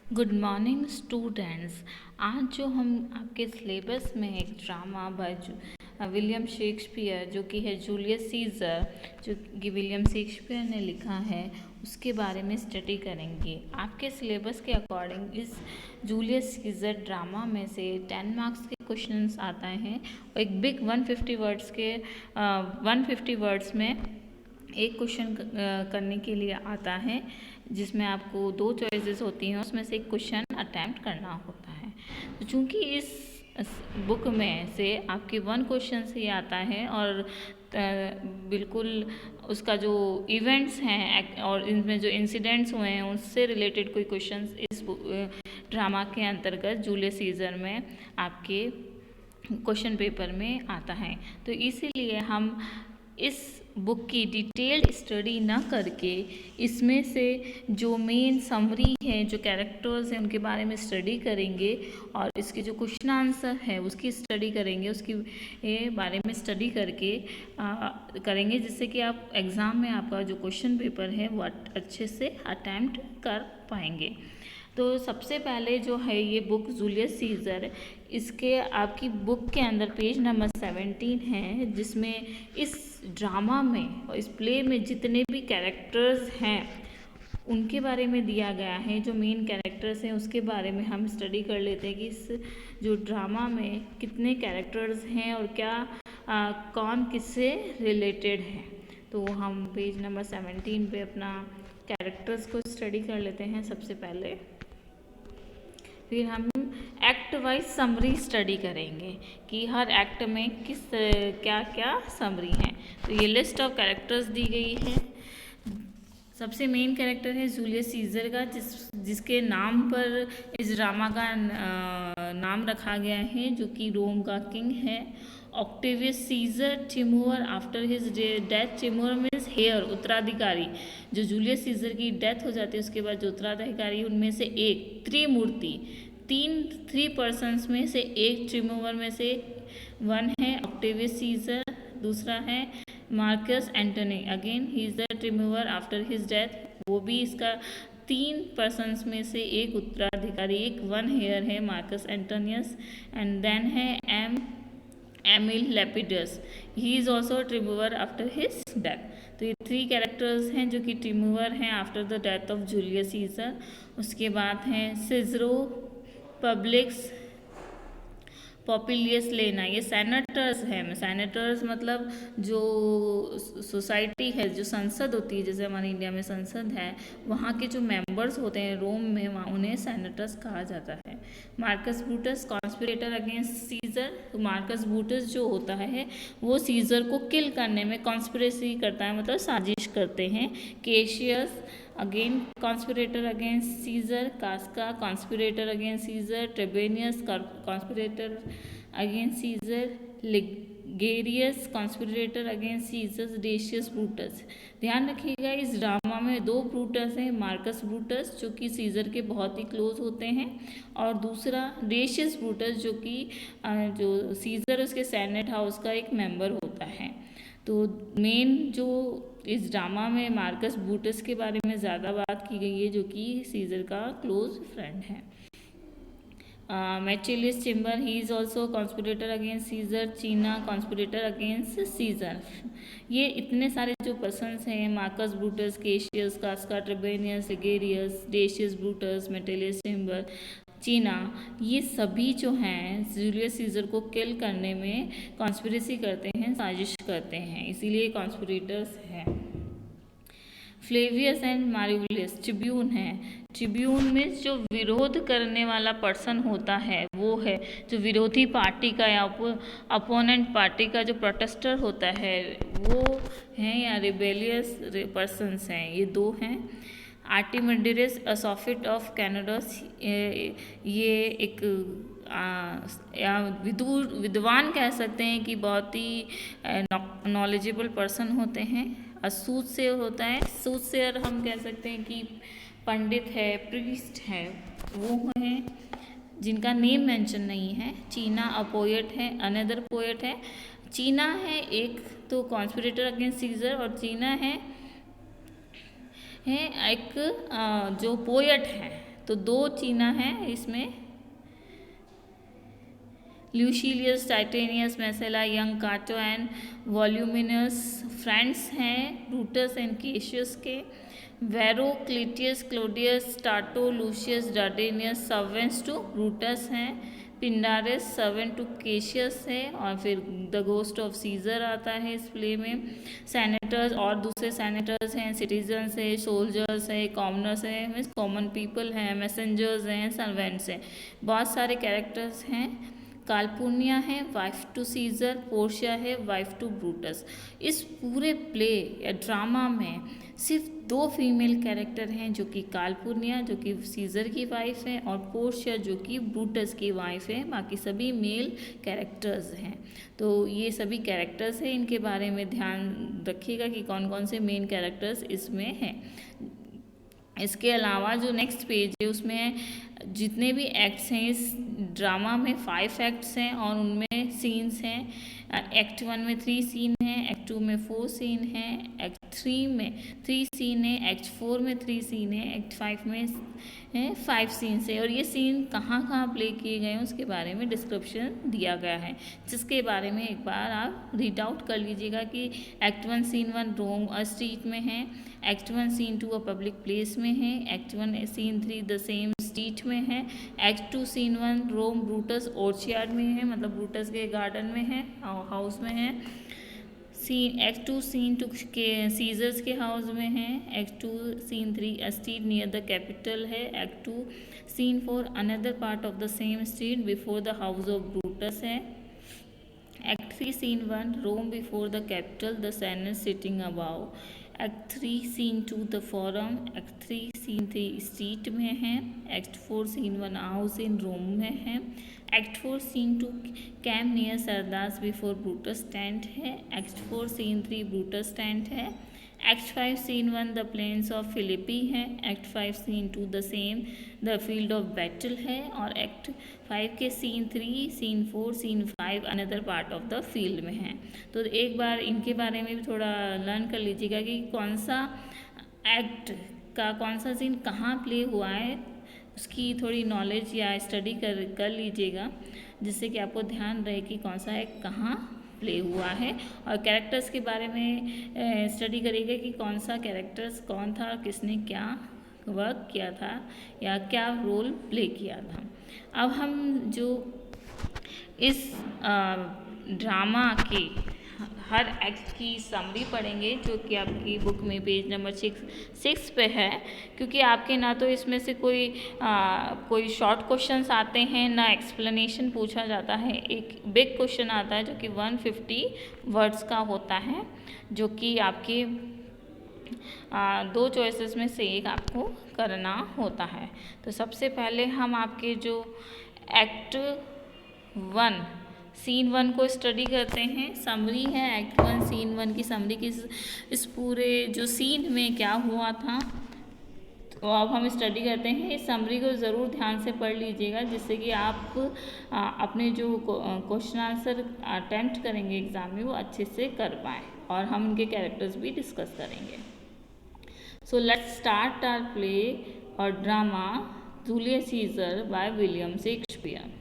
Good morning students. आज जो हम आपके सिलेबस में एक ड्रामा बाय विलियम शेक्सपियर जो कि है जूलियस सीजर, जो कि विलियम शेक्सपियर ने लिखा है, उसके बारे में स्टडी करेंगे। आपके सिलेबस के अकॉर्डिंग इस जूलियस सीजर ड्रामा में से 10 मार्क्स के क्वेश्चंस आते हैं और एक बिग 150 वर्ड्स में एक क्वेश्चन करने के लिए आता है, जिसमें आपको दो चॉइसेस होती हैं, उसमें से एक क्वेश्चन अटैम्प्ट करना होता है। तो चूँकि इस बुक में से आपके 1 क्वेश्चन से ही आता है और बिल्कुल उसका जो इवेंट्स हैं और इनमें जो इंसिडेंट्स हुए हैं उससे रिलेटेड कोई क्वेश्चंस इस ड्रामा के अंतर्गत जूलियस सीजर में आपके क्वेश्चन पेपर में आता है। तो इसीलिए हम इस बुक की डिटेल्ड स्टडी ना करके इसमें से जो मेन समरी है, जो कैरेक्टर्स हैं, उनके बारे में स्टडी करेंगे और इसके जो क्वेश्चन आंसर है उसकी स्टडी करेंगे, उसके बारे में स्टडी करके करेंगे, जिससे कि आप एग्ज़ाम में आपका जो क्वेश्चन पेपर है वो अच्छे से अटैम्प्ट कर पाएंगे। तो सबसे पहले जो है ये बुक जूलियस सीजर, इसके आपकी बुक के अंदर पेज नंबर 17 है, जिसमें इस ड्रामा में और इस प्ले में जितने भी कैरेक्टर्स हैं उनके बारे में दिया गया है। जो मेन कैरेक्टर्स हैं उसके बारे में हम स्टडी कर लेते हैं कि इस जो ड्रामा में कितने कैरेक्टर्स हैं और क्या कौन किससे रिलेटेड है। तो हम पेज नंबर 17 पे अपना कैरेक्टर्स को स्टडी कर लेते हैं सबसे पहले। फिर हम एक्ट वाइज समरी स्टडी करेंगे कि हर एक्ट में किस क्या क्या समरी है। तो ये लिस्ट ऑफ कैरेक्टर्स दी गई है। सबसे मेन कैरेक्टर है जूलियस सीजर का, जिसके नाम पर इस ड्रामा का नाम रखा गया है, जो कि रोम का किंग है। Octavius Caesar टिमोर, after his death, टिमोर means hair, उत्तराधिकारी। जो जूलियस सीजर की डेथ हो जाती है उसके बाद जो उत्तराधिकारी उनमें से एक त्रिमूर्ति, थ्री पर्सन्स में से एक टिमोर में से वन है ऑक्टेवियस सीजर, दूसरा है Marcus Antony, again he is the टिमोर after his death. वो भी इसका 3 पर्सन्स में से एक उत्तराधिकारी, एक वन हेयर है मार्कस एंटोनियस। एंड देन है Emil Lepidus, he is also triumvir after his death. तो ये 3 कैरेक्टर्स हैं जो कि ट्रिमूवर हैं after the death of Julius Caesar. उसके बाद हैं सिजरो, पब्लिक्स, पॉपुलियस लेना, ये सेनेटर्स हैं। सेनेटर्स मतलब जो सोसाइटी है, जो संसद होती है, जैसे हमारे इंडिया में संसद है, वहाँ के जो मेंबर्स होते हैं रोम में, वहाँ उन्हें सेनेटर्स कहा जाता है। Marcus Brutus, conspirator against Caesar. तो मार्कस ब्रूटस जो होता है वो सीजर को किल करने में कॉन्स्पिरेसी करता है, मतलब साजिश करते हैं। Cassius again conspirator against Caesar, Casca conspirator against Caesar, Trebonius conspirator against Caesar, Ligarius conspirator against Caesar, Decius Brutus. ध्यान रखिएगा इस ड्रामा में 2 ब्रूटस हैं, मार्कस ब्रूटस जो कि सीजर के बहुत ही क्लोज होते हैं, और दूसरा डेशियस ब्रूटस जो कि जो सीजर उसके सेनेट हाउस का एक मेंबर होता है। तो मेन जो इस ड्रामा में मार्कस ब्रूटस के बारे में ज़्यादा बात की गई है, जो कि सीजर का क्लोज फ्रेंड है। Metellus Cimber, he is also conspirator against Caesar. Cinna conspirator against Caesar. ये इतने सारे जो पर्सन्स हैं, Marcus Brutus, Cassius, Casca, Trebonius, Ligarius, Decius Brutus, Metellus Cimber, Cinna, ये सभी जो हैं जूलियस सीजर को किल करने में कॉन्स्पिरेसी करते हैं, साजिश करते हैं, इसीलिए कॉन्स्पिरेटर्स हैं। फ्लेवियस एंड मार्गुलियस ट्रिब्यून है। ट्रिब्यून में जो विरोध करने वाला पर्सन होता है वो है जो विरोधी पार्टी का या अपोनेंट पार्टी का जो प्रोटेस्टर होता है वो हैं, या रिबेलियस पर्सन्स हैं, ये 2 हैं। आर्टिमिडियस असॉफिट ऑफ कैनाडोस, ये एक या विद्वान कह सकते हैं कि बहुत ही नॉलेजेबल पर्सन होते हैं। सूटसेयर होता है, सूटसेयर हम कह सकते हैं कि पंडित है, प्रीस्ट है, वो हैं जिनका नेम मेंशन नहीं है। चीना अ पोएट है, अनदर पोएट है। चीना है एक तो कॉन्स्पिरेटर अगेंस्ट सीजर, और चीना है एक जो पोएट है, तो 2 चीना है इसमें, Lucilius, Titinius, Messala, young, Cato and Volumnius friends हैं ब्रूटस एंड केशियस के। वेरो, क्लिटियस, क्लोडियस, टाटो, Lucius, Dardanius servants to Brutus हैं। पिंडारिस सर्वेंट टू केशियस है। और फिर द घोस्ट ऑफ सीजर आता है इस प्ले में। सेनेटर्स और दूसरे सेनेटर्स हैं, सिटीजन्स है, सोल्जर्स है, कॉमनर्स है, मीन्स कॉमन पीपल हैं, मैसेंजर्स हैं, सर्वेंट्स हैं, बहुत सारे कैरेक्टर्स हैं। कालपुर्निया है वाइफ टू सीजर, पोर्शिया है वाइफ टू ब्रूटस। इस पूरे प्ले या ड्रामा में सिर्फ 2 फीमेल कैरेक्टर हैं, जो कि कालपुर्निया जो कि सीजर की वाइफ है और पोर्शिया जो कि ब्रूटस की वाइफ है। बाकी सभी मेल कैरेक्टर्स हैं। तो ये सभी कैरेक्टर्स हैं, इनके बारे में ध्यान रखिएगा कि कौन कौन से मेन कैरेक्टर्स इसमें हैं। इसके अलावा जो नेक्स्ट पेज है उसमें जितने भी एक्ट्स हैं इस ड्रामा में 5 एक्ट्स हैं और उनमें सीन्स हैं। एक्ट 1 में 3 सीन हैं, एक्ट 2 में 4 सीन हैं, एक्ट 3 में 3 सीन है, एक्ट 4 में 3 सीन है, एक्ट 5 में 5 सीन्स है। और ये सीन कहाँ कहाँ प्ले किए गए हैं उसके बारे में डिस्क्रिप्शन दिया गया है, जिसके बारे में एक बार आप रीड आउट कर लीजिएगा कि act 1 scene 1 Rome a street में है, act 1 scene 2 a public place में है, act 1 scene 3 the same street में है, act 2 scene 1 Rome Brutus orchard में है, मतलब ब्रूटस के गार्डन में है, हाउस में है। एक्ट 2 सीन 2 के सीजर्स के हाउस में है। Act 2 scene 3 a street near the Capitol है। Act 2 scene 4 another part of the same street before the house of Brutus है। Act 3 scene 1 Rome before the Capitol the Senate sitting above. Act 3 scene 2 the forum. Act 3 scene 3 street में है। Act 4 scene 1 house in Rome में है। Act 4 scene 2 camp near सरदास before Brutus tent है। Act 4 scene 3 Brutus tent है। Act 5 scene 1 the plains of Philippi है। Act 5 scene 2 the same the field of battle है। और act 5 के scene 3 scene 4 scene 5 another part of the field में है। तो एक बार इनके बारे में भी थोड़ा लर्न कर लीजिएगा कि कौन सा एक्ट का कौन सा सीन कहाँ प्ले हुआ है, उसकी थोड़ी नॉलेज या स्टडी कर लीजिएगा, जिससे कि आपको ध्यान रहे कि कौन सा एक्ट कहाँ प्ले हुआ है। और कैरेक्टर्स के बारे में स्टडी करिएगा कि कौन सा कैरेक्टर्स कौन था, किसने क्या वर्क किया था या क्या रोल प्ले किया था। अब हम जो इस ड्रामा के हर एक्ट की समरी पढ़ेंगे, जो कि आपकी बुक में पेज नंबर 6 पे है, क्योंकि आपके ना तो इसमें से कोई शॉर्ट क्वेश्चंस आते हैं ना एक्सप्लेनेशन पूछा जाता है। एक बिग क्वेश्चन आता है जो कि 150 वर्ड्स का होता है, जो कि आपके 2 चॉइसेस में से एक आपको करना होता है। तो सबसे पहले हम आपके जो एक्ट 1 सीन 1 को स्टडी करते हैं। समरी है एक्ट 1 सीन 1 की समरी की इस पूरे जो सीन में क्या हुआ था, तो अब हम स्टडी करते हैं। इस समरी को ज़रूर ध्यान से पढ़ लीजिएगा, जिससे कि आप अपने जो क्वेश्चन आंसर अटेम्प्ट करेंगे एग्ज़ाम में वो अच्छे से कर पाएँ, और हम उनके कैरेक्टर्स भी डिस्कस करेंगे। So let's start our play और drama Julius Caesar by William Shakespeare.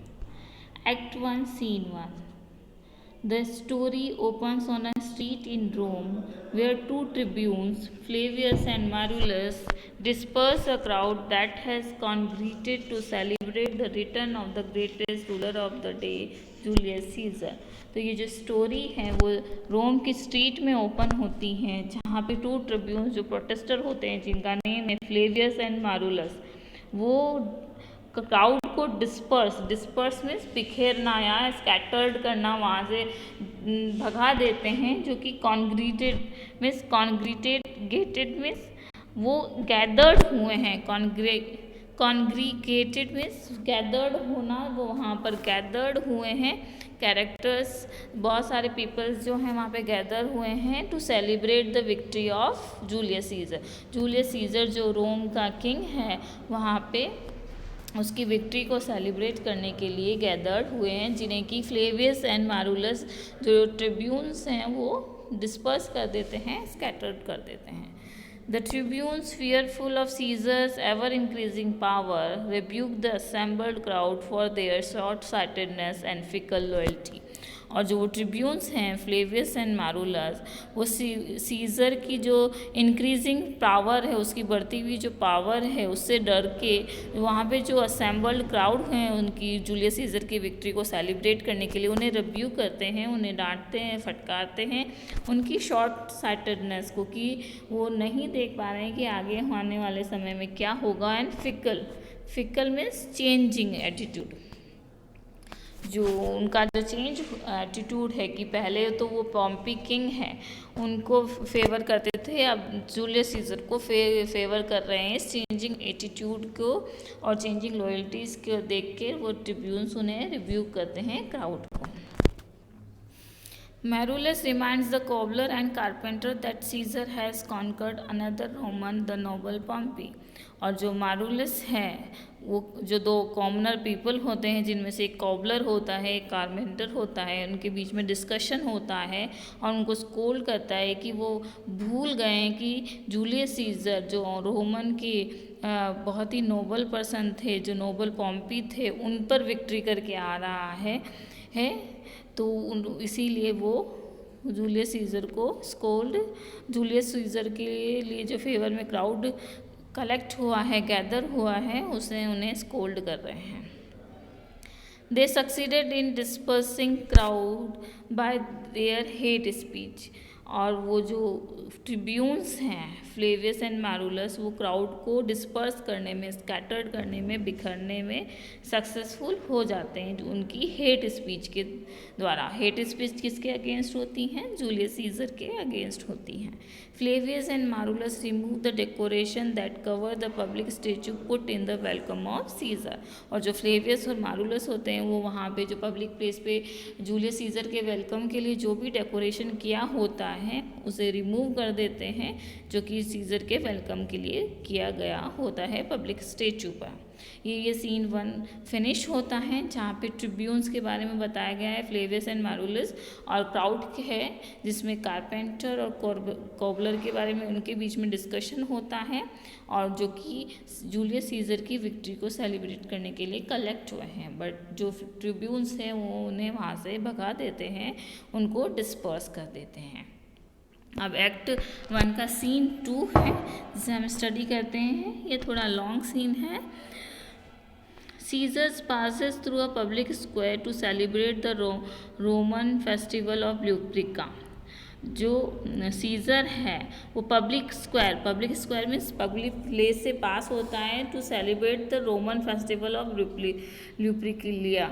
Act 1 Scene 1. The story opens on a street in Rome where 2 tribunes, Flavius and Marullus, disperse a crowd that has congregated to celebrate the return of the greatest ruler of the day, Julius Caesar. तो ये जो story है वो रोम की street में open होती है, जहाँ पे 2 ट्रिब्यून्स जो प्रोटेस्टर होते हैं, जिनका नेम है फ्लेवियस एंड मारुलस, वो क्राउड को डिस्पर्स मीन्स बिखेरना या स्कैटर्ड करना, वहाँ से भगा देते हैं, जो कि कॉन्ग्रीगेटेड मीन्स वो गैदर्ड हुए हैं। कॉन्ग्रीगेटेड मीन्स गैदर्ड होना, वो वहाँ पर गैदर्ड हुए हैं। कैरेक्टर्स बहुत सारे पीपल्स जो हैं वहाँ पे गैदर हुए हैं to celebrate the victory of Julius Caesar. Julius Caesar जो रोम का किंग है, वहाँ पे उसकी विक्ट्री को सेलिब्रेट करने के लिए गैदर्ड हुए हैं, जिन्हें कि फ्लेवियस एंड मारुलस जो ट्रिब्यून्स हैं वो डिस्पर्स कर देते हैं, स्कैटर्ड कर देते हैं। The tribunes, fearful of Caesar's ever increasing power, rebuked the assembled crowd for their short sightedness and fickle loyalty. और जो वो ट्रिब्यून्स हैं फ्लेवियस एंड मारूलस, वो सीज़र की जो इंक्रीजिंग पावर है, उसकी बढ़ती हुई जो पावर है, उससे डर के वहाँ पे जो असेंबल्ड क्राउड हैं उनकी जूलियस सीज़र की विक्ट्री को सेलिब्रेट करने के लिए उन्हें रिव्यू करते हैं, उन्हें डांटते हैं, फटकारते हैं उनकी शॉर्ट साइटेडनेस को, कि वो नहीं देख पा रहे हैं कि आगे आने वाले समय में क्या होगा। And fickle means changing attitude, जो उनका जो चेंज एटीट्यूड है कि पहले तो वो पॉम्पी किंग है उनको फेवर करते थे, अब जूलियस सीजर को फेवर कर रहे हैं। इस चेंजिंग एटीट्यूड को और चेंजिंग लॉयल्टीज़ को देख के वो ट्रिब्यून्स उन्हें रिव्यू करते हैं क्राउड को। Marullus reminds the cobbler and carpenter that Caesar has conquered another Roman, the noble Pompey। और जो मारूलस है वो जो दो कॉमनर पीपल होते हैं जिनमें से एक कॉबलर होता है, एक कारपेंटर होता है, उनके बीच में डिस्कशन होता है और उनको स्कोल्ड करता है कि वो भूल गए हैं कि जूलियस सीजर जो रोमन के बहुत ही नोबल पर्सन थे, जो नोबल पॉम्पी थे, उन पर विक्ट्री करके आ रहा है तो इसीलिए वो जूलियस सीजर को स्कोल्ड, जूलियस सीजर के लिए जो फेवर में क्राउड कलेक्ट हुआ है, गैदर हुआ है, उसे उन्हें स्कोल्ड कर रहे हैं। दे succeeded in dispersing crowd bye there hate speech. और वो जो ट्रिब्यून्स हैं फ्लेवियस एंड मारूलस, वो क्राउड को डिस्पर्स करने में, स्कैटर्ड करने में, बिखरने में सक्सेसफुल हो जाते हैं जो उनकी हेट स्पीच के द्वारा। हेट स्पीच किसके अगेंस्ट होती हैं? जूलियस सीजर के अगेंस्ट होती हैं। Flavius and Marullus remove the decoration that cover the public statue put in the welcome of Caesar. और जो फ्लेवियस और मारूलस होते हैं वो वहाँ पे जो पब्लिक प्लेस पे जूलियस सीजर के वेलकम के लिए जो भी डेकोरेशन किया होता है उसे रिमूव कर देते हैं, जो कि सीजर के वेलकम के लिए किया गया होता है पब्लिक स्टेचू पर। ये सीन 1 फिनिश होता है जहाँ पे ट्रिब्यून्स के बारे में बताया गया है, फ्लेवियस एंड मारूलस, और क्राउड है जिसमें कारपेंटर और कॉबलर के बारे में उनके बीच में डिस्कशन होता है, और जो कि जूलियस सीजर की विक्ट्री को सेलिब्रेट करने के लिए कलेक्ट हुए हैं। बट जो ट्रिब्यून्स हैं वो उन्हें वहाँ से भगा देते हैं, उनको डिस्पर्स कर देते हैं। अब एक्ट 1 का सीन 2 है जिसे हम स्टडी करते हैं। ये थोड़ा लॉन्ग सीन है। Caesar passes through a public square to celebrate the Roman festival of Luperca। जो सीजर है वो public square means public place से पास होता है to celebrate the Roman festival of Lupercalia.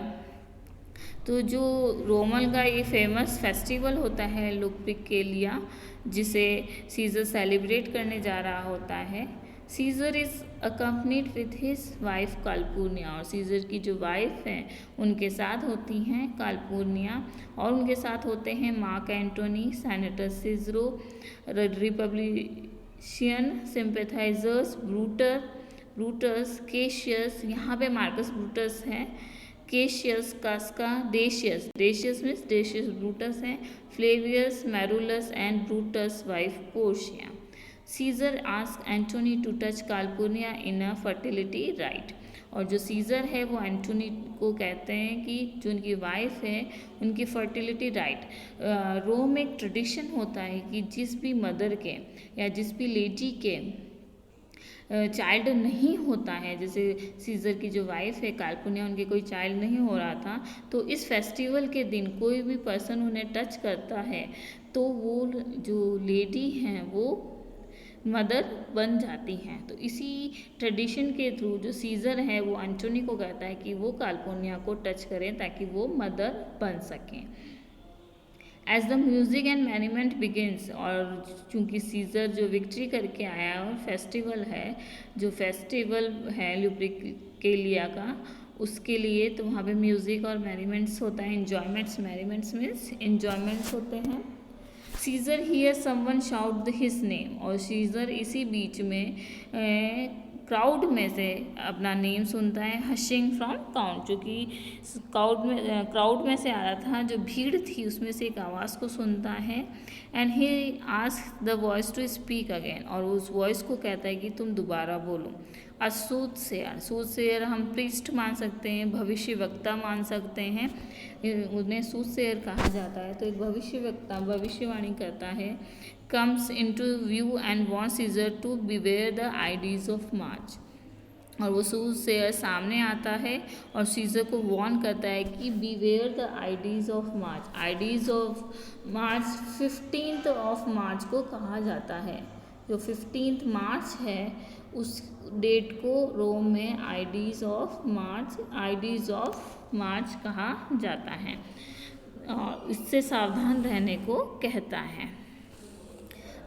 तो जो रोमन का ये फेमस फेस्टिवल होता है लुप्रिकेलिया, जिसे सीजर सेलिब्रेट करने जा रहा होता है। Caesar is accompanied with his wife Calpurnia. और सीजर की जो वाइफ हैं उनके साथ होती हैं काल्पुर्निया, और उनके साथ होते हैं Mark Antony, senator Cicero, republican sympathisers, Brutus, Cassius, यहाँ पे मार्कस ब्रूटस हैं, Cassius, Casca, Decius means Decius Brutus हैं, Flavius, Marullus and Brutus wife Portia. Caesar ask Antony to touch Calpurnia in a fertility rite. और जो Caesar है वो एंटोनी को कहते हैं कि जो उनकी वाइफ है उनकी फर्टिलिटी राइट। रोम में एक ट्रेडिशन होता है कि जिस भी मदर के या जिस भी लेडी के चाइल्ड नहीं होता है, जैसे सीजर की जो वाइफ है काल्पुर्निया, उनके कोई चाइल्ड नहीं हो रहा था, तो इस फेस्टिवल के दिन कोई भी पर्सन उन्हें टच करता है तो वो जो लेडी हैं वो मदर बन जाती हैं। तो इसी ट्रेडिशन के थ्रू जो सीजर है वो एंटोनी को कहता है कि वो काल्पुर्निया को टच करें ताकि वो मदर बन सकें। As the music and merriment begins. और चूँकि सीजर जो विक्ट्री करके आया और फेस्टिवल है ल्यूप्रिकेलिया का, उसके लिए तो वहाँ पे म्यूज़िक और मैरीमेंट्स होता है, मैरीमेंट्स मीन्स इन्जॉयमेंट्स होते हैं। Caesar hear someone shout his name. और सीजर इसी बीच में क्राउड में से अपना नेम सुनता है, हशिंग फ्रॉम काउंट, जो कि क्राउड में से आ रहा था, जो भीड़ थी उसमें से एक आवाज़ को सुनता है। And he ask the voice to speak again, और उस वॉइस को कहता है कि तुम दोबारा बोलो। सूदसेयर हम प्रीस्ट मान सकते हैं, भविष्यवक्ता मान सकते हैं, उन्हें सूदसेयर कहा जाता है। तो एक भविष्यवक्ता भविष्यवाणी करता है, comes into view and wants Caesar to beware the ides of March, और वो सूदसेयर सामने आता है और सीजर को वॉर्न करता है कि beware the ides of March. Ides of March 15 of March को कहा जाता है। जो 15 मार्च है उस डेट को रोम में आइडीज ऑफ मार्च कहा जाता है, और इससे सावधान रहने को कहता है।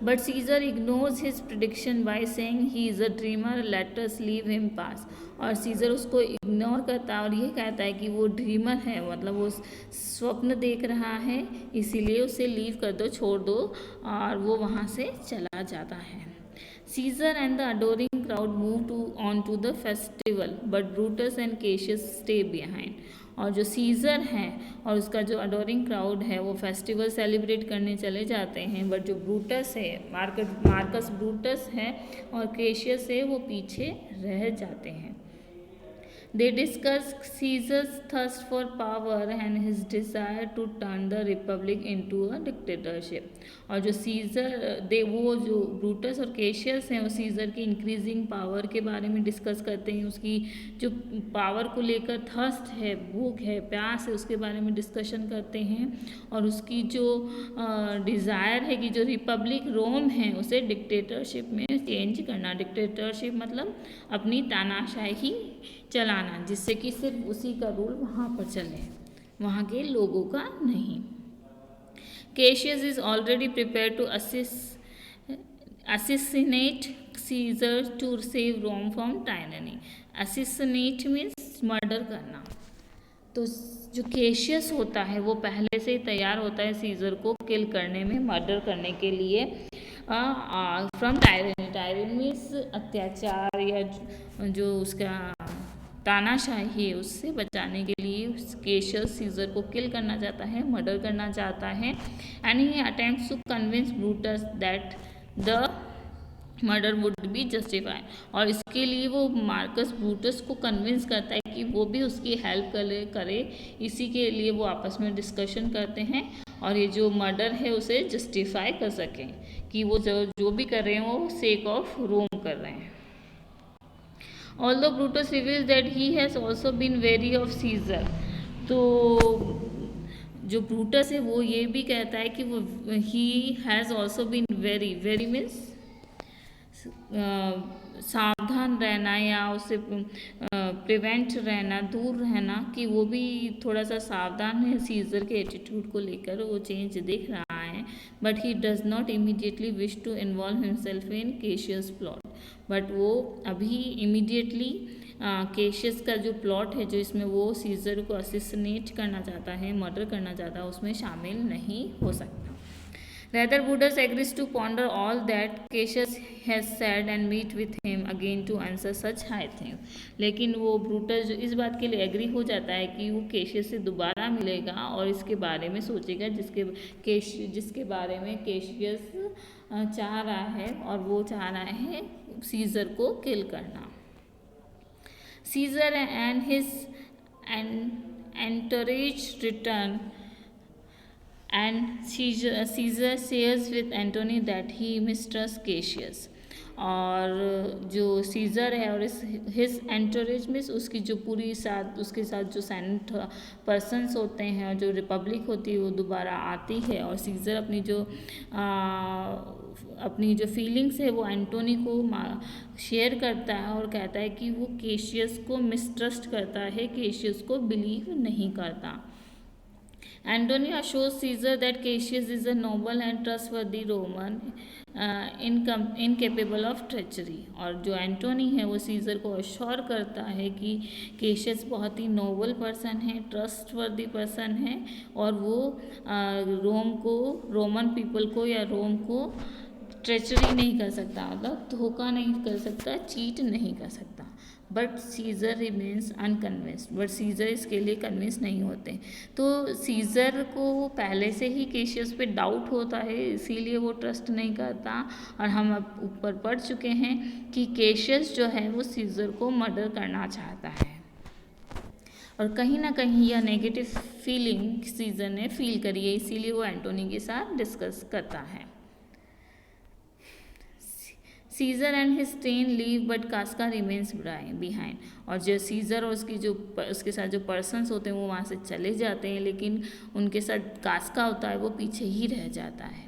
But Caesar ignores his prediction by saying he is a dreamer, let us leave him pass. और सीजर उसको इग्नोर करता है और ये कहता है कि वो ड्रीमर है, मतलब वो स्वप्न देख रहा है, इसीलिए उसे लीव कर दो, छोड़ दो, और वो वहाँ से चला जाता है। Caesar and the adoring crowd move on to the festival, but Brutus and Cassius stay behind. और जो सीज़र हैं और उसका जो अडोरिंग क्राउड है वो फेस्टिवल सेलिब्रेट करने चले जाते हैं, बट जो ब्रूटस है, मार्कस ब्रूटस है और केशियस है, वो पीछे रह जाते हैं। They discuss Caesar's thirst for power and his desire to turn the republic into a dictatorship. और जो वो जो ब्रूटस और केशियस हैं वो सीजर की इंक्रीजिंग पावर के बारे में डिस्कस करते हैं, उसकी जो पावर को लेकर थर्स्ट है, भूख है, प्यास है, उसके बारे में डिस्कशन करते हैं, और उसकी जो डिज़ायर है कि जो रिपब्लिक रोम है उसे डिक्टेटरशिप में चेंज करना। डिक्टेटरशिप मतलब अपनी तानाशाही चलाना, जिससे कि सिर्फ उसी का रूल वहाँ पर चले, वहाँ के लोगों का नहीं। Cassius is already prepared to assassinate Caesar to save Rome from tyranny. Assassinate means murder करना। तो जो केशियस होता है वो पहले से ही तैयार होता है सीजर को किल करने में, मर्डर करने के लिए, फ्रॉम टायरनी। टायरनी मीन्स अत्याचार या जो उसका तानाशाही है उससे बचाने के लिए केशियस सीजर को किल करना चाहता है, मर्डर करना चाहता है। And he attempts to convince Brutus that the murder would be justified, और इसके लिए वो मार्कस ब्रूटस को कन्विंस करता है कि वो भी उसकी हेल्प करे। इसी के लिए वो आपस में डिस्कशन करते हैं और ये जो मर्डर है उसे जस्टिफाई कर सकें कि वो जो भी कर रहे हैं वो सेक ऑफ रोम कर रहे हैं। Although Brutus reveals that he has also been wary of Caesar, तो जो ब्रूटस है वो ये भी कहता है कि वो he has also been wary means सावधान रहना या उससे प्रिवेंट रहना, दूर रहना, कि वो भी थोड़ा सा सावधान है सीजर के एटीट्यूड को लेकर, वो चेंज देख रहा है। But he does not immediately wish to involve himself in Cassius plot, but वो अभी इमीडिएटली केशियस का जो प्लॉट है, जो इसमें वो सीजर को असिसनेट करना चाहता है, मर्डर करना चाहता है, उसमें शामिल नहीं हो सकता। Rather, Brutus agrees to ponder all that Cassius has said and meet with him again to answer such high things. लेकिन वो ब्रूटस इस बात के लिए एग्री हो जाता है कि वो केशियस से दोबारा मिलेगा और इसके बारे में सोचेगा जिसके बारे में केशियस चाह रहा है, और वो चाह रहा है सीजर को किल करना। Caesar and his entourage return and Caesar shares with Antony that he mistrusts Cassius। और जो सीजर है और हिज एंटोरेज में उसकी जो पूरी उसके साथ जो सेनेट पर्सन्स होते हैं और जो रिपब्लिक होती है वो दोबारा आती है, और सीजर अपनी जो फीलिंग्स है वो एंटोनी को शेयर करता है और कहता है कि वो केशियस को मिसट्रस्ट करता है, केशियस को बिलीव नहीं करता। Antony assures Caesar that Cassius is a noble and trustworthy Roman, incapable of treachery। और जो एंटोनी है वो सीजर को अश्योर करता है कि केशियस बहुत ही नोबल पर्सन है, ट्रस्टवर्दी पर्सन है, और वो रोमन पीपल को या रोम को ट्रेचरी नहीं कर सकता, मतलब धोखा नहीं कर सकता, चीट नहीं कर सकता। But Caesar remains unconvinced, but Caesar इसके लिए कन्विंस नहीं होते। तो सीजर को पहले से ही केशियस पे डाउट होता है, इसीलिए वो ट्रस्ट नहीं करता। और हम अब ऊपर पढ़ चुके हैं कि केशियस जो है वो सीजर को मर्डर करना चाहता है, और कहीं ना कहीं यह नेगेटिव फीलिंग सीजर ने फील करी है, इसीलिए वो एंटोनी के साथ डिस्कस करता है। Caesar and his train leave but Casca remains behind, और जो सीजर और उसके साथ जो पर्सन्स होते हैं वो वहाँ से चले जाते हैं, लेकिन उनके साथ कास्का होता है वो पीछे ही रह जाता है।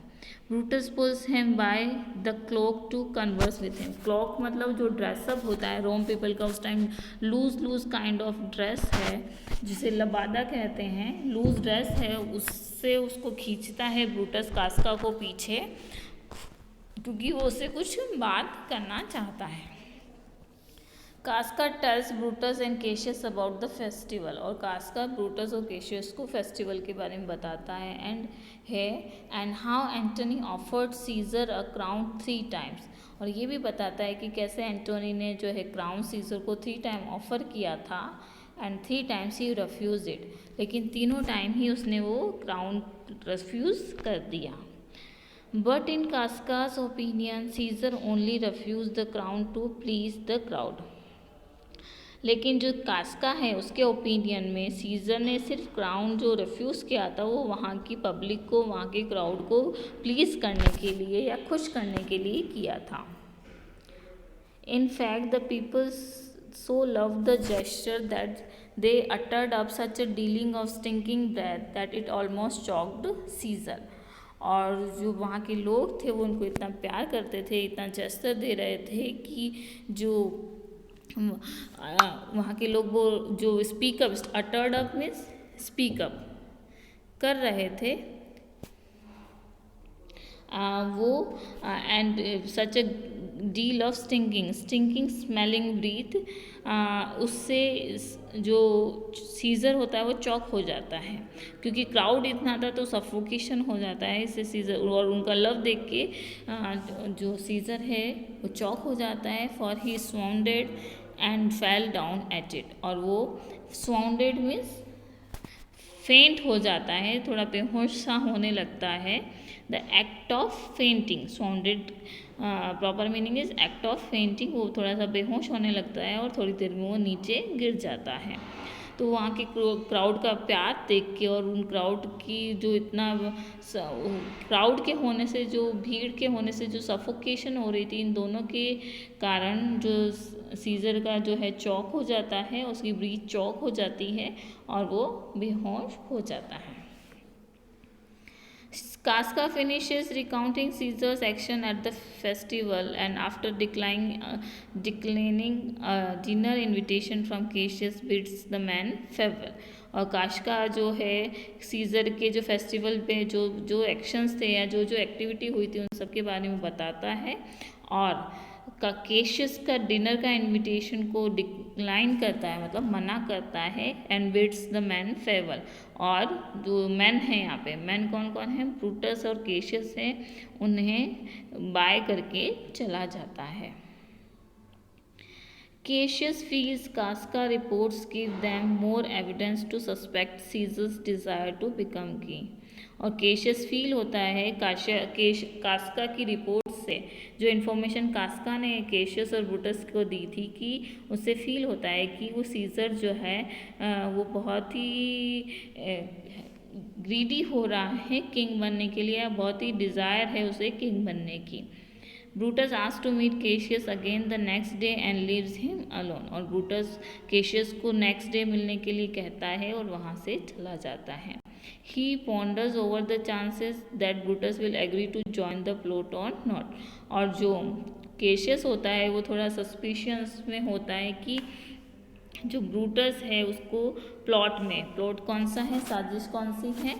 Brutus pulls him by the cloak to converse with him. Cloak मतलब जो ड्रेसअप होता है रोम पीपल का, उस time loose kind of dress है जिसे लबादा कहते हैं, लूज ड्रेस है, उससे उसको खींचता है ब्रूटस कास्का को पीछे, क्योंकि वो उससे कुछ बात करना चाहता है। Casca tells Brutus and Cassius about the festival, और कास्का ब्रूटस और केशियस को फेस्टिवल के बारे में बताता है and how Antony offered Caesar a crown 3 times, और ये भी बताता है कि कैसे एंटोनी ने जो है क्राउन सीजर को 3 टाइम ऑफर किया था and 3 times he refuse it, लेकिन तीनों टाइम ही उसने वो क्राउन रिफ्यूज कर दिया। But in Casca's opinion, Caesar only refused the crown to please the crowd. लेकिन जो कास्का है उसके ओपिनियन में सीजर ने सिर्फ क्राउन जो रिफ्यूज़ किया था वो वहाँ की पब्लिक को, वहाँ के क्राउड को प्लीज़ करने के लिए या खुश करने के लिए किया था। In fact, the people so loved the gesture that they uttered up such a dealing of stinking breath that it almost choked Caesar. और जो वहाँ के लोग थे वो उनको इतना प्यार करते थे, इतना जेस्चर दे रहे थे कि जो वहाँ के लोग वो जो speak up, uttered up means speak up कर रहे थे वो, and such a deal of stinking smelling breath, उससे जो सीजर होता है वो चौक हो जाता है, क्योंकि क्राउड इतना था तो सफोकेशन हो जाता है इससे सीजर, और उनका लव देख के जो सीजर है वो चौक हो जाता है। For he swounded and fell down at it, और वो स्वाउंडेड मीन्स फेंट हो जाता है, थोड़ा बेहोश सा होने लगता है। The act of fainting, swounded proper meaning is act of fainting, वो थोड़ा सा बेहोश होने लगता है और थोड़ी देर में वो नीचे गिर जाता है। तो वहाँ के क्राउड का प्यार देख के और उन क्राउड की जो इतना क्राउड के होने से, जो भीड़ के होने से जो सफोकेशन हो रही थी, इन दोनों के कारण जो सीजर का जो है चौक हो जाता है, उसकी ब्रीथ चौक हो जाती है और वो बेहोश हो जाता है। Casca finishes recounting Caesar's action at the festival and after declining a dinner invitation from Cassius bids the man farewell. और कास्का जो है सीजर के जो फेस्टिवल पे जो एक्शंस थे या जो एक्टिविटी हुई थी उन सब के बारे में बताता है, और केशियस का डिनर का इनविटेशन को डिक्लाइन करता है, मतलब मना करता है, and bids the man farewell. और जो मैन है यहाँ पे, मैन कौन कौन है, ब्रूटस और केशियस है, उन्हें बाय करके चला जाता है। Cassius feels Casca reports give them more evidence to suspect Caesar's desire to become king. और केशियस फील होता है कास्का की रिपोर्ट से, जो इन्फॉर्मेशन कास्का ने केशियस और ब्रूटस को दी थी, कि उससे फील होता है कि वो सीजर जो है वो बहुत ही ग्रीडी हो रहा है किंग बनने के लिए, बहुत ही डिज़ायर है उसे किंग बनने की। Brutus asks to meet Cassius again the next day and leaves him alone, और ब्रूटस केशियस को नेक्स्ट डे मिलने के लिए कहता है और वहाँ से चला जाता है। He ponders over the chances that Brutus will agree to join the plot or not. और जो केशियस होता है वो थोड़ा सस्पिशियस में होता है कि जो ब्रूटस है उसको प्लॉट कौन सा है, साजिश कौन सी है,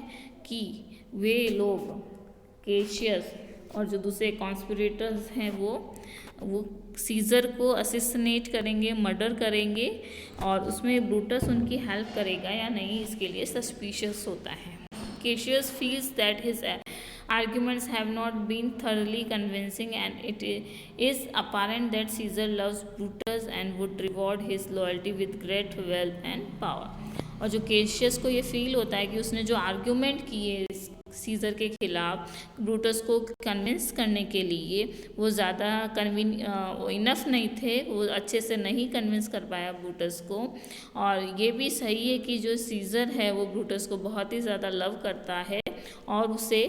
कि वे लोग केशियस और जो दूसरे कॉन्स्पिरेटर्स हैं वो सीजर को असिसनेट करेंगे, मर्डर करेंगे, और उसमें ब्रूटस उनकी हेल्प करेगा या नहीं, इसके लिए सस्पिशियस होता है। Caseous feels that his arguments have not been thoroughly convincing, and it is apparent that Caesar loves Brutus and would reward his loyalty with great wealth and power. और जो केशियस को ये फील होता है कि उसने जो आर्ग्यूमेंट किए सीज़र के खिलाफ ब्रूटस को कन्विंस करने के लिए, वो ज़्यादा इनफ नहीं थे, वो अच्छे से नहीं कन्विंस कर पाया ब्रूटस को। और ये भी सही है कि जो सीज़र है वो ब्रूटस को बहुत ही ज़्यादा लव करता है और उसे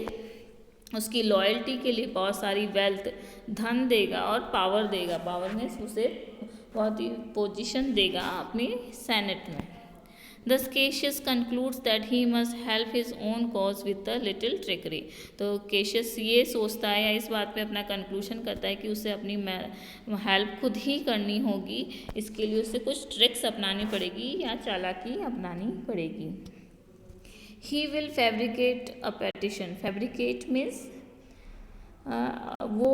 उसकी लॉयल्टी के लिए बहुत सारी वेल्थ, धन देगा और पावर देगा। पावर में उसे बहुत ही पोजीशन देगा अपनी सेनेट में। Thus Cassius concludes that he must help his own cause with a little trickery. तो केशियस ये सोचता है या इस बात पे अपना कंक्लूजन करता है कि उसे अपनी हेल्प खुद ही करनी होगी, इसके लिए उसे कुछ ट्रिक्स अपनानी पड़ेगी या चालाकी अपनानी पड़ेगी। He will fabricate a petition. Fabricate means वो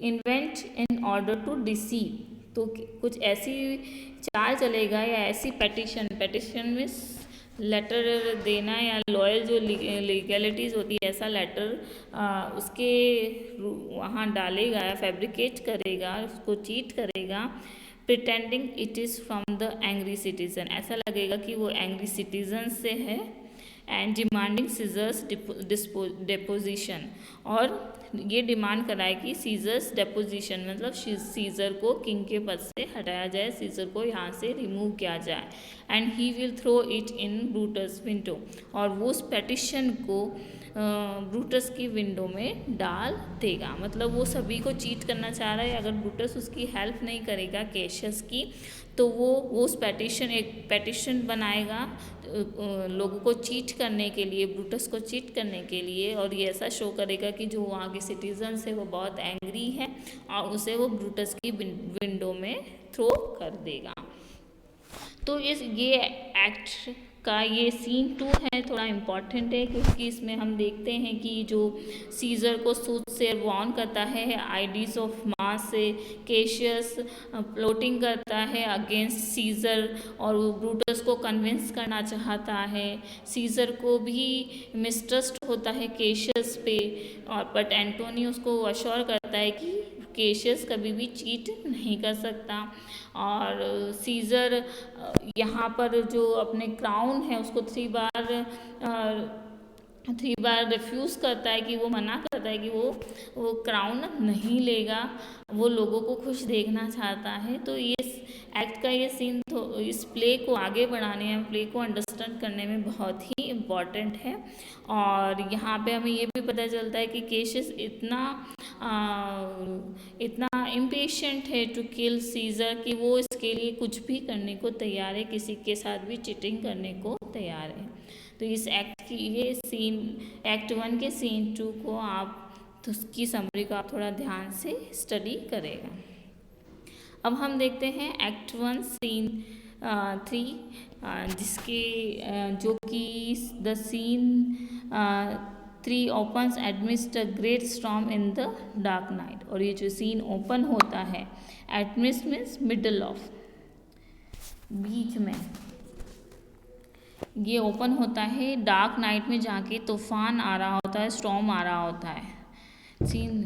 invent in order to deceive. तो कुछ ऐसी चाल चलेगा या ऐसी पेटिशन में लेटर देना या लॉयल जो लीगैलिटीज़ होती है, ऐसा लेटर उसके वहाँ डालेगा या फैब्रिकेट करेगा, उसको चीट करेगा, pretending it is from the angry citizen. ऐसा लगेगा कि वो एंग्री सिटीजन से है, एंड डिमांडिंग सीजर्स डिपोजिशन, और ये डिमांड कराए कि सीजर्स डिपोजिशन मतलब सीजर को किंग के पद से हटाया जाए, सीजर को यहाँ से रिमूव किया जाए। And he will throw it in Brutus window, और वो उस पेटिशन को ब्रूटस की विंडो में डाल देगा। मतलब वो सभी को चीट करना चाह रहा है। अगर ब्रूटस उसकी हेल्प नहीं करेगा केशियस की, तो वो उस एक पेटिशन बनाएगा लोगों को चीट करने के लिए, ब्रूटस को चीट करने के लिए, और ये ऐसा शो करेगा कि जो वहाँ के सिटीजन्स है वो बहुत एंग्री है और उसे वो ब्रूटस की विंडो में थ्रो कर देगा। तो ये एक्ट का ये सीन 2 है, थोड़ा इम्पॉर्टेंट है क्योंकि इसमें हम देखते हैं कि जो सीजर को सूद से वॉर्न करता है आइडियस ऑफ मास से, केशियस प्लॉटिंग करता है अगेंस्ट सीजर और वो ब्रूटस को कन्विंस करना चाहता है। सीजर को भी मिसट्रस्ट होता है केशियस पे, और बट एंटोनी उसको अश्योर करता है कि केशियस कभी भी चीट नहीं कर सकता। और सीजर यहाँ पर जो अपने क्राउन है उसको 3 बार रिफ्यूज़ करता है, कि वो मना करता है कि वो क्राउन नहीं लेगा, वो लोगों को खुश देखना चाहता है। तो ये एक्ट का ये सीन तो इस प्ले को आगे बढ़ाने में, प्ले को अंडरस्टैंड करने में बहुत ही इम्पॉर्टेंट है। और यहाँ पे हमें ये भी पता चलता है कि केशियस इतना इम्पेशेंट है टू किल सीजर कि वो इसके लिए कुछ भी करने को तैयार है, किसी के साथ भी चीटिंग करने को तैयार है। तो इस एक्ट की ये सीन एक्ट 1 के सीन 2 को आप तो उसकी समरी को आप थोड़ा ध्यान से स्टडी करेगा। अब हम देखते हैं एक्ट 1 सीन 3 जिसके जो कि the scene 3 opens amidst a great storm in the dark night. और ये जो सीन ओपन होता है, एडमिस्ट मीन्स मिडल ऑफ, बीच में, ये ओपन होता है डार्क नाइट में, जहाँ की तूफान आ रहा होता है, स्टॉर्म आ रहा होता है। Scene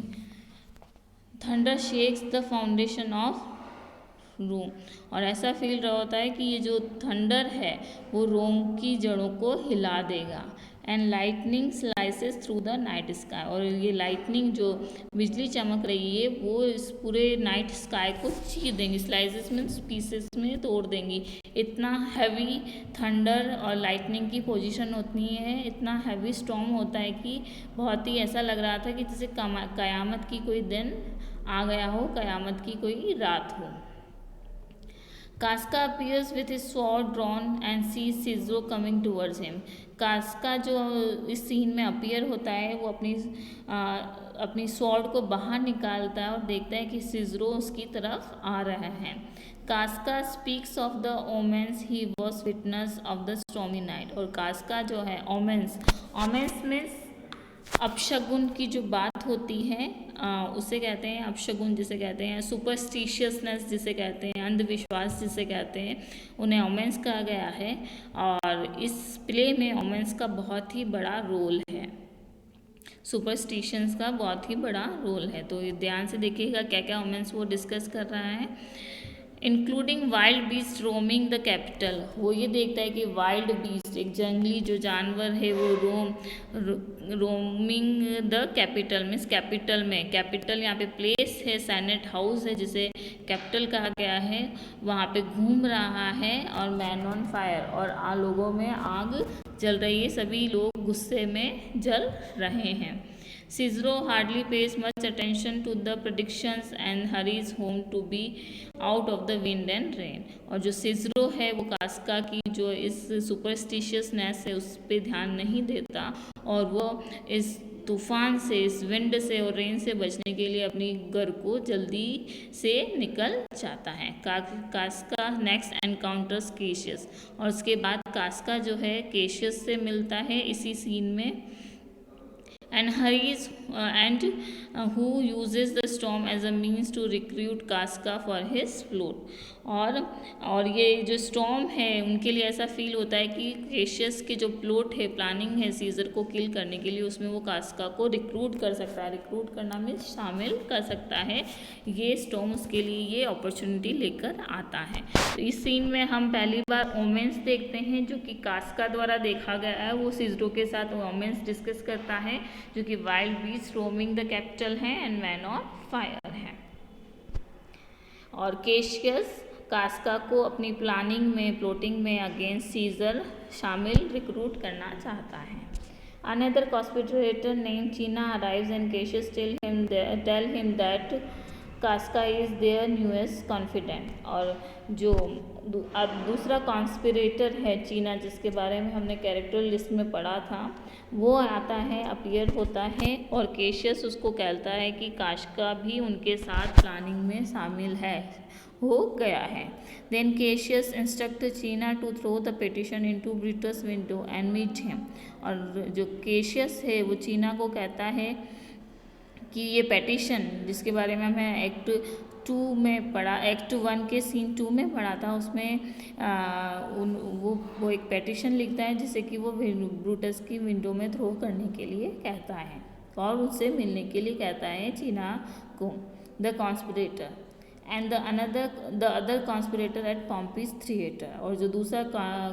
thunder shakes the foundation of Rome, और ऐसा फील रहा होता है कि ये जो थंडर है वो रोम की जड़ों को हिला देगा। And lightning slices through the night sky, और ये लाइटनिंग जो बिजली चमक रही है वो इस पूरे नाइट स्काई को चीर देंगी, स्लाइसेस मीन्स पीसेस में तोड़ देंगी। इतना हैवी थंडर और लाइटनिंग की पोजीशन होती है, इतना हैवी स्टॉर्म होता है कि बहुत ही ऐसा लग रहा था कि जैसे कयामत की कोई दिन आ गया हो, कयामत की कोई रात हो। कास्का appears with his sword drawn and sees Caesar coming towards him. कास्का जो इस सीन में अपीयर होता है वो अपनी स्वॉर्ड को बाहर निकालता है और देखता है कि सिजरो उसकी तरफ आ रहा है। Casca speaks of the omens he was witness of the stormy night, और कास्का जो है ओमेंस मीन्स अपशगुन की जो बात होती है उसे कहते हैं अपशगुन, जिसे कहते हैं सुपरस्टिशियसनेस, जिसे कहते हैं अंधविश्वास, जिसे कहते हैं, उन्हें ओमेंस कहा गया है। और इस प्ले में ओमेंस का बहुत ही बड़ा रोल है। सुपरस्टिशंस का बहुत ही बड़ा रोल है। तो ध्यान से देखिएगा क्या क्या वुमेन्स वो डिस्कस कर रहा है। Including wild beast roaming the capital, वो ये देखता है कि वाइल्ड बीस्ट एक जंगली जो जानवर है वो roaming the capital means capital में, कैपिटल यहाँ पे प्लेस है, सेनेट हाउस है जिसे कैपिटल कहा गया है, वहाँ पे घूम रहा है। और मैन ऑन फायर, और लोगों में आग जल रही है, सभी लोग गुस्से में जल रहे हैं। Cicero hardly pays much attention to the predictions and hurries home to be out of the wind and rain। और जो सिजरो है वो कास्का की जो इस सुपरस्टिशियसनेस है उस पर ध्यान नहीं देता, और वो इस तूफान से, इस विंड से और रेन से बचने के लिए अपनी घर को जल्दी से निकल जाता है। कास्का नेक्स्ट एनकाउंटर्स केशियस, और उसके बाद कास्का जो है केशियस से मिलता है इसी सीन में, and hurries and who uses the storm as a means to recruit Casca for his float। और ये जो स्टॉर्म है उनके लिए ऐसा फील होता है कि केशियस के जो प्लॉट है, प्लानिंग है सीजर को किल करने के लिए, उसमें वो कास्का को रिक्रूट कर सकता है। रिक्रूट करना में शामिल कर सकता है, ये स्टॉर्म उसके लिए ये अपॉर्चुनिटी लेकर आता है। तो इस सीन में हम पहली बार ओमेंस देखते हैं जो कि कास्का द्वारा देखा गया है, वो सिजरो के साथ ओमेंस डिस्कस करता है जो कि wild beast roaming the Capitol है एंड मैन ऑन फायर है। और केशियस कास्का को अपनी प्लानिंग में, प्लॉटिंग में अगेंस्ट सीजर शामिल रिक्रूट करना चाहता है। Another conspirator named China arrives and Cassius tell him that Casca is their newest confidant। और जो अब दूसरा कॉन्स्पिरेटर है चीना, जिसके बारे में हमने कैरेक्टर लिस्ट में पढ़ा था, वो आता है, अपीयर होता है, और केशियस उसको कहता है कि कास्का भी उनके साथ प्लानिंग में शामिल है, हो गया है। Then Cassius instruct Cinna to throw the petition into Brutus window and meet him. और जो केशियस है वो चीना को कहता है कि ये पेटिशन जिसके बारे में हमें एक्ट 2 में पढ़ा, एक्ट 1 के सीन 2 में पढ़ा था, उसमें वो एक पेटिशन लिखता है जिसे कि वो ब्रूटस की विंडो में थ्रो करने के लिए कहता है और उससे मिलने के लिए कहता है चीना को। The conspirator and the other conspirator at Pompey's theatre. और जो दूसरा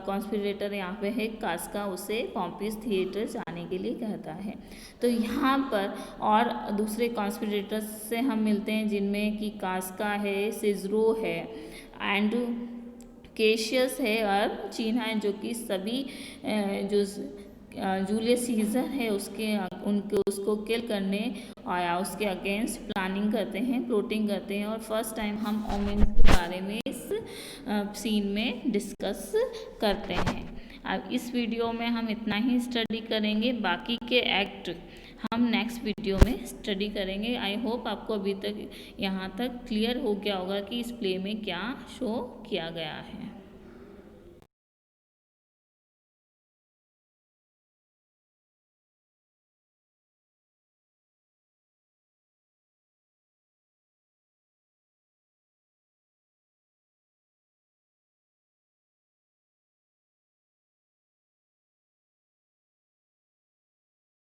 कॉन्स्पिरेटर यहाँ पे है कास्का, उसे पॉम्पीज थिएटर जाने के लिए कहता है। तो यहाँ पर और दूसरे कॉन्स्पिरेटर्स से हम मिलते हैं जिनमें कि कास्का है, सिजरो है एंड केशियस है और चीना है, जो कि सभी जो जूलियस सीजर है उसको किल करने आया, उसके अगेंस्ट प्लानिंग करते हैं, प्लॉटिंग करते हैं। और फर्स्ट टाइम हम ओमेंस के बारे में इस सीन में डिस्कस करते हैं। अब इस वीडियो में हम इतना ही स्टडी करेंगे, बाकी के एक्ट हम नेक्स्ट वीडियो में स्टडी करेंगे। आई होप आपको अभी तक यहाँ तक क्लियर हो गया होगा कि इस प्ले में क्या शो किया गया है।